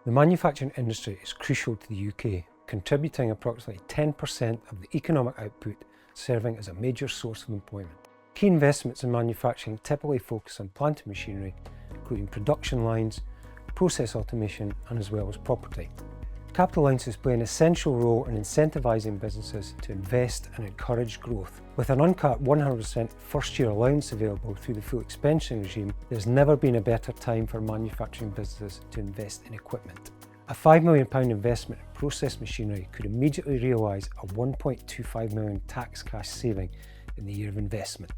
The manufacturing industry is crucial to the UK, contributing approximately 10% of the economic output, serving as a major source of employment. Key investments in manufacturing typically focus on plant and machinery, including production lines, process automation, and as well as property. Capital allowances play an essential role in incentivising businesses to invest and encourage growth. With an uncapped 100% first-year allowance available through the full expenditure regime, there's never been a better time for manufacturing businesses to invest in equipment. A £5 million investment in process machinery could immediately realise a £1.25 million tax cash saving in the year of investment,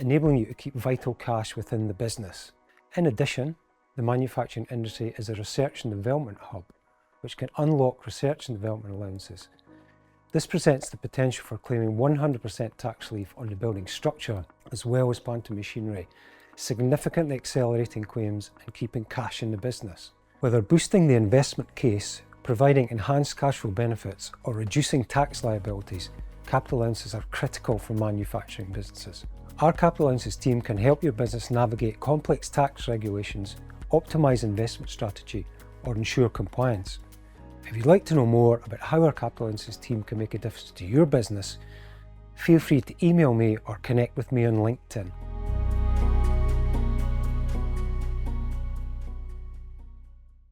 enabling you to keep vital cash within the business. In addition, the manufacturing industry is a research and development hub, which can unlock research and development allowances. This presents the potential for claiming 100% tax relief on the building structure as well as plant and machinery, significantly accelerating claims and keeping cash in the business. Whether boosting the investment case, providing enhanced cash flow benefits, or reducing tax liabilities, capital allowances are critical for manufacturing businesses. Our capital allowances team can help your business navigate complex tax regulations, optimise investment strategy, or ensure compliance. If you'd like to know more about how our capital allowances team can make a difference to your business, feel free to email me or connect with me on LinkedIn.